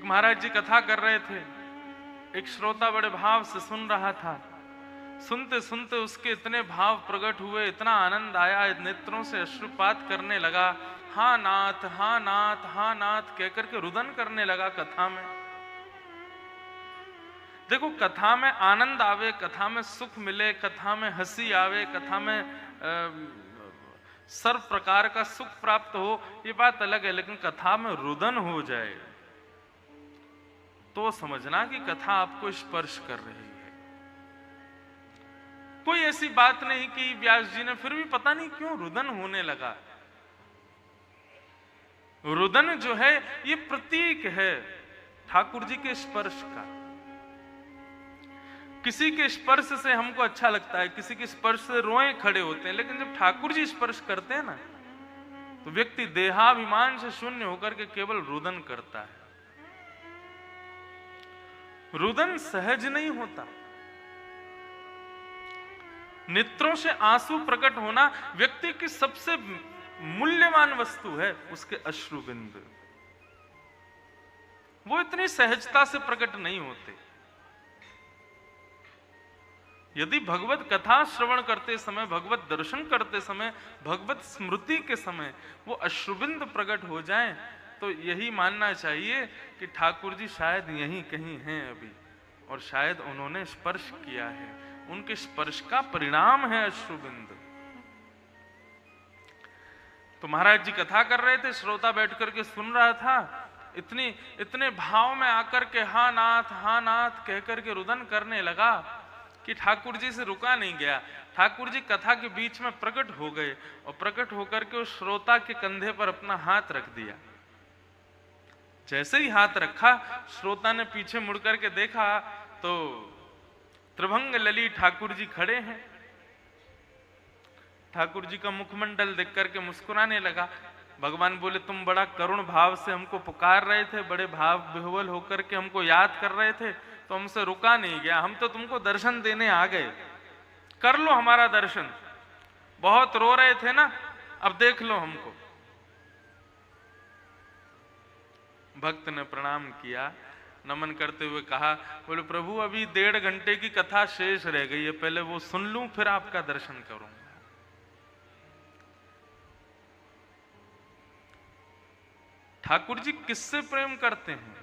महाराज जी कथा कर रहे थे, एक श्रोता बड़े भाव से सुन रहा था। सुनते सुनते उसके इतने भाव प्रकट हुए, इतना आनंद आया, नेत्रों से अश्रुपात करने लगा। हाँ नाथ, हाँ नाथ, हाँ नाथ कहकर के रुदन करने लगा कथा में। देखो, कथा में आनंद आवे, कथा में सुख मिले, कथा में हंसी आवे, कथा में सर्व प्रकार का सुख प्राप्त हो, ये बात अलग है। लेकिन कथा में रुदन हो जाए तो समझना कि कथा आपको स्पर्श कर रही है। कोई ऐसी बात नहीं कि व्यास जी ने फिर भी पता नहीं क्यों रुदन होने लगा। रुदन जो है ये प्रतीक है ठाकुर जी के स्पर्श का। किसी के स्पर्श से हमको अच्छा लगता है, किसी के स्पर्श से रोए खड़े होते हैं, लेकिन जब ठाकुर जी स्पर्श करते हैं ना तो व्यक्ति देहाभिमान से शून्य होकर के केवल रुदन करता है। रुदन सहज नहीं होता। नेत्रों से आंसू प्रकट होना व्यक्ति की सबसे मूल्यवान वस्तु है, उसके अश्रुबिंदु। वो इतनी सहजता से प्रकट नहीं होते। यदि भगवत कथा श्रवण करते समय, भगवत दर्शन करते समय, भगवत स्मृति के समय वो अश्रुबिंद प्रकट हो जाएं, तो यही मानना चाहिए कि ठाकुर जी शायद यहीं कहीं हैं अभी, और शायद उन्होंने स्पर्श किया है। उनके स्पर्श का परिणाम है अश्रुबिंद। तो महाराज जी कथा कर रहे थे, श्रोता बैठ करके सुन रहा था। इतने भाव में आकर के हाँ नाथ कहकर के रुदन करने लगा कि ठाकुर जी से रुका नहीं गया। ठाकुर जी कथा के बीच में प्रकट हो गए और प्रकट होकर के उस श्रोता के कंधे पर अपना हाथ रख दिया। जैसे ही हाथ रखा, श्रोता ने पीछे मुड़ करके देखा तो त्रिभंग लली ठाकुर जी खड़े हैं। ठाकुर जी का मुखमंडल देख करके मुस्कुराने लगा। भगवान बोले, तुम बड़ा करुण भाव से हमको पुकार रहे थे, बड़े भाव विह्वल होकर के हमको याद कर रहे थे, तो हमसे रुका नहीं गया। हम तो तुमको दर्शन देने आ गए, कर लो हमारा दर्शन। बहुत रो रहे थे ना, अब देख लो हमको। भक्त ने प्रणाम किया, नमन करते हुए कहा, बोले प्रभु अभी 1.5 घंटे की कथा शेष रह गई है, पहले वो सुन लूं फिर आपका दर्शन करूंगा। ठाकुर जी किससे प्रेम करते हैं?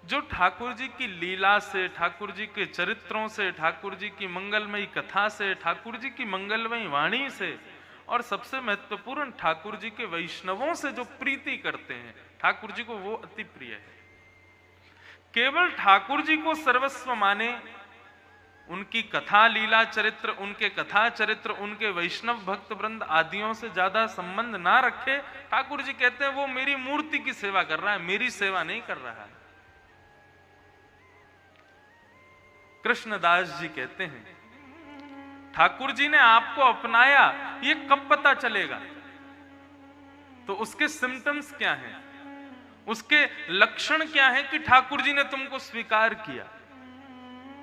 जो ठाकुर जी की लीला से, ठाकुर जी के चरित्रों से, ठाकुर जी की मंगलमयी कथा से, ठाकुर जी की मंगलमयी वाणी से, और सबसे महत्वपूर्ण ठाकुर जी के वैष्णवों से जो प्रीति करते हैं, ठाकुर जी को वो अति प्रिय है। केवल ठाकुर जी को सर्वस्व माने, उनकी कथा लीला चरित्र, उनके कथा चरित्र, उनके वैष्णव भक्त वृंद आदियों से ज्यादा संबंध ना रखे। ठाकुर जी कहते हैं वो मेरी मूर्ति की सेवा कर रहा है, मेरी सेवा नहीं कर रहा है। कृष्णदास जी कहते हैं ठाकुर जी ने आपको अपनाया, ये कब पता चलेगा? तो उसके सिम्टम्स क्या हैं, उसके लक्षण क्या हैं कि ठाकुर जी ने तुमको स्वीकार किया?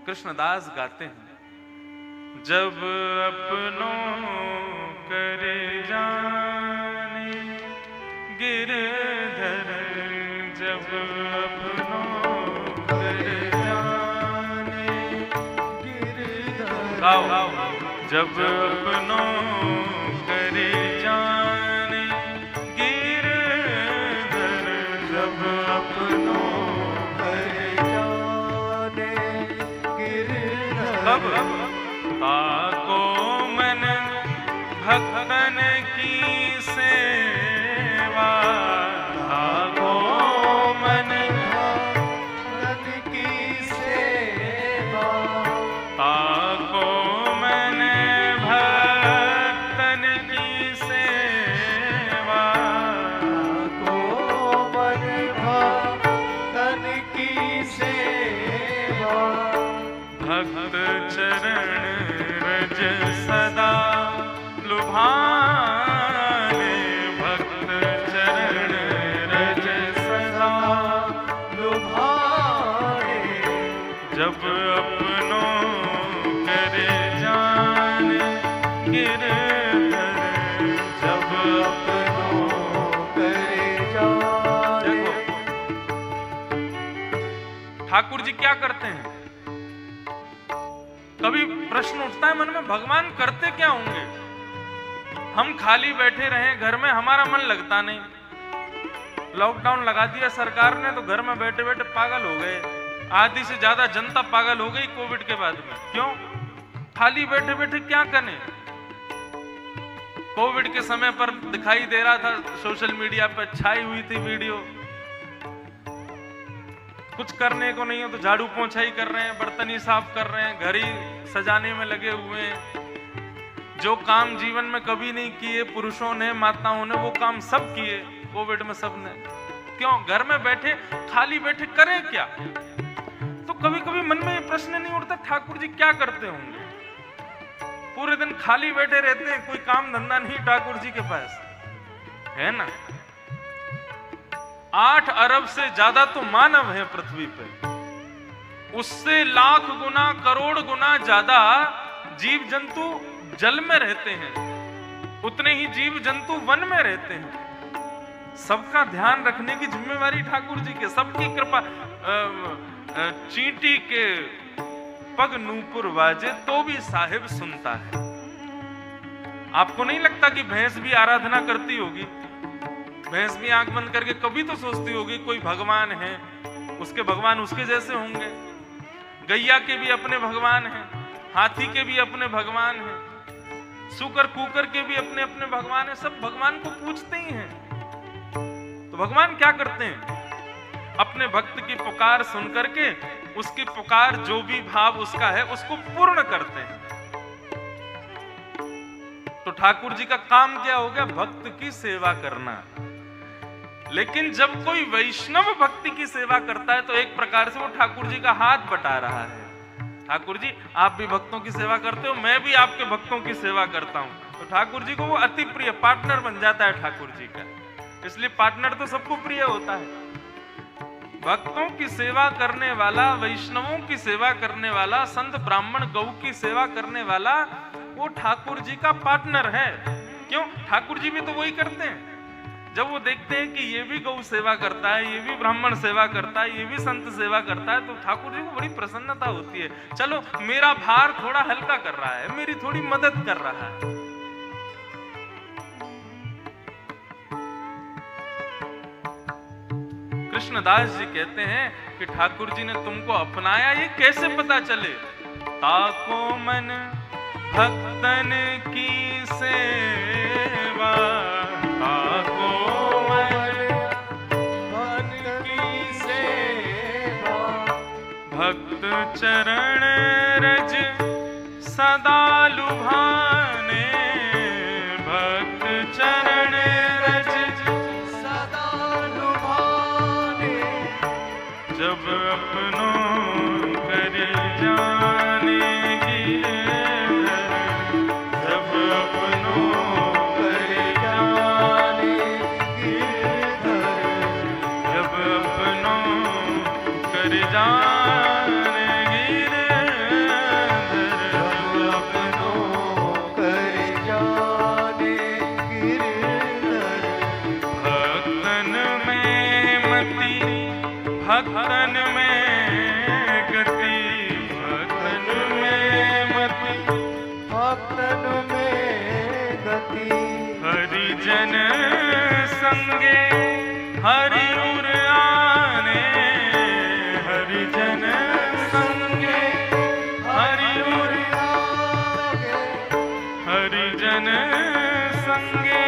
कृष्णदास गाते हैं, जब अपनों करे जाने गिरधर, जब अपनों करे जाने गिरधर, जब अपनों करे जाने गिरधर, जब अपनों करे जाने गिरधर, ताको मन भक्तन की सेवा, ताको मन भक्तन की सेवा, ताको मन भक्तन की सेवा, ताको मन भक्तन की सेवा, भक्त चरण रज सदा लुभाने, भक्त चरण रज सदा लुभाने, जब अपनों करे जाने गिरधर, जब अपनों करे जाने। ठाकुर जी क्या करते हैं? कभी प्रश्न उठता है मन में, भगवान करते क्या होंगे? हम खाली बैठे रहे घर में, हमारा मन लगता नहीं। लॉकडाउन लगा दिया सरकार ने तो घर में बैठे बैठे पागल हो गए। आधी से ज्यादा जनता पागल हो गई कोविड के बाद में। क्यों? खाली बैठे बैठे क्या करें? कोविड के समय पर दिखाई दे रहा था, सोशल मीडिया पर छाई हुई थी वीडियो, कुछ करने को नहीं हो तो झाड़ू पोंछा ही कर रहे हैं, बर्तन ही साफ कर रहे हैं, घर ही सजाने में लगे हुए हैं। जो काम जीवन में कभी नहीं किए प्रपुरुषों ने, माताओं ने, वो काम सब किए कोविड में सबने। क्यों? घर में बैठे, खाली बैठे करें क्या? तो कभी कभी मन में ये प्रश्न नहीं उठता, ठाकुर जी क्या करते होंगे? पूरे दिन खाली बैठे रहते हैं, कोई काम धंधा नहीं ठाकुर जी के पास, है ना? 8 अरब से ज्यादा तो मानव है पृथ्वी पे, उससे लाख गुना करोड़ गुना ज्यादा जीव जंतु जल में रहते हैं, उतने ही जीव जंतु वन में रहते हैं। सबका ध्यान रखने की जिम्मेवारी ठाकुर जी के, सबकी कृपा। चींटी के पग नूपुर बाजे तो भी साहिब सुनता है। आपको नहीं लगता कि भैंस भी आराधना करती होगी? भैंस भी आंख बंद करके कभी तो सोचती होगी कोई भगवान है, उसके भगवान उसके जैसे होंगे। गैया के भी अपने भगवान हैं, हाथी के भी अपने भगवान हैं, सूकर कुकर के भी अपने अपने भगवान हैं। सब भगवान को पूजते ही हैं। तो भगवान क्या करते हैं? अपने भक्त की पुकार सुन करके उसकी पुकार, जो भी भाव उसका है, उसको पूर्ण करते हैं। तो ठाकुर जी का काम क्या हो गया? भक्त की सेवा करना। लेकिन जब कोई वैष्णव भक्ति की सेवा करता है तो एक प्रकार से वो ठाकुर जी का हाथ बटा रहा है। ठाकुर जी आप भी भक्तों की सेवा करते हो, मैं भी आपके भक्तों की सेवा करता हूं। तो ठाकुर जी को वो अति प्रिय पार्टनर बन जाता है ठाकुर जी का। इसलिए पार्टनर तो सबको प्रिय होता है। भक्तों की सेवा करने वाला, वैष्णवों की सेवा करने वाला, संत ब्राह्मण गौ की सेवा करने वाला, वो ठाकुर जी का पार्टनर है। क्यों? ठाकुर जी भी तो वही करते हैं। जब वो देखते हैं कि ये भी गौ सेवा करता है, ये भी ब्राह्मण सेवा करता है, ये भी संत सेवा करता है, तो ठाकुर जी को बड़ी प्रसन्नता होती है। चलो मेरा भार थोड़ा हल्का कर रहा है, मेरी थोड़ी मदद कर रहा है। कृष्णदास जी कहते हैं कि ठाकुर जी ने तुमको अपनाया ये कैसे पता चले? ताको मन भक्तन की सेवा, ताको मन भक्तन की सेवा, भक्त चरण रज सदा लुभाने, भक्त चरण रज सदा लुभाने, जब अपनों कर जाने गिरधर, जब अपनों कर जाने गिरधर, जब अपनों कर जाने गिरधर, जब अपनों कर जाने गिरधर, भक्तन में मति, भक्तन में गति, भक्तन में मति, भक्तन में गति, हरिजन संगे हरि उर आने, हरिजन संगे हरि उर आगे, हरिजन संगे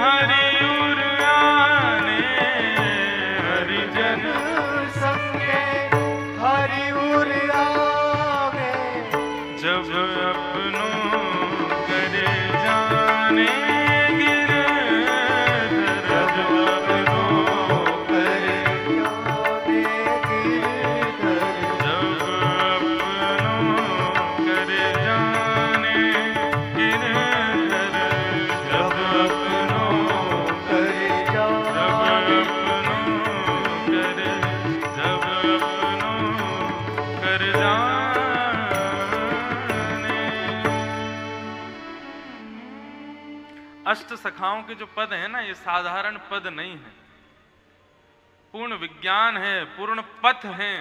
हरि उर आने, हरिजन संगे हरि उर आगे, जब अपनों कर जाने गिरधर, जब अपनों कर जाने गिरधर, जब अपनों कर जाने गिरधर, जब अपनों कर जाने, जब अपनों कर जाने। अष्ट सखाओं के जो पद है ना, ये साधारण पद नहीं है, पूर्ण विज्ञान है, पूर्ण पथ है।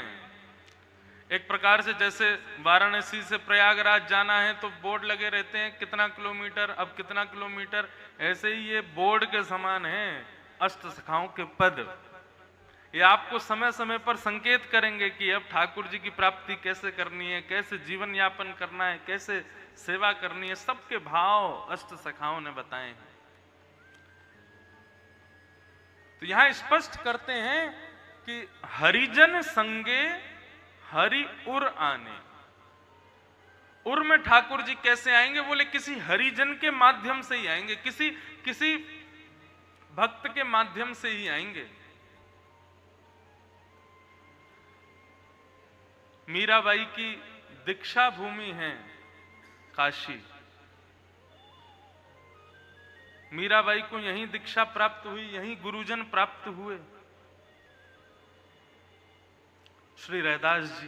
एक प्रकार से जैसे वाराणसी से प्रयागराज जाना है तो बोर्ड लगे रहते हैं कितना किलोमीटर, अब कितना किलोमीटर, ऐसे ही ये बोर्ड के समान है अष्ट सखाओं के पद। ये आपको समय समय पर संकेत करेंगे कि अब ठाकुर जी की प्राप्ति कैसे करनी है, कैसे जीवन यापन करना है, कैसे सेवा करनी है, सबके भाव अष्ट सखाओं ने बताए हैं। तो यहां स्पष्ट करते हैं कि हरिजन संगे हरि उर आने। उर में ठाकुर जी कैसे आएंगे? बोले किसी हरिजन के माध्यम से ही आएंगे, किसी भक्त के माध्यम से ही आएंगे। मीराबाई की दीक्षा भूमि है काशी। मीराबाई को यहीं दीक्षा प्राप्त हुई, यहीं गुरुजन प्राप्त हुए। श्री रैदास जी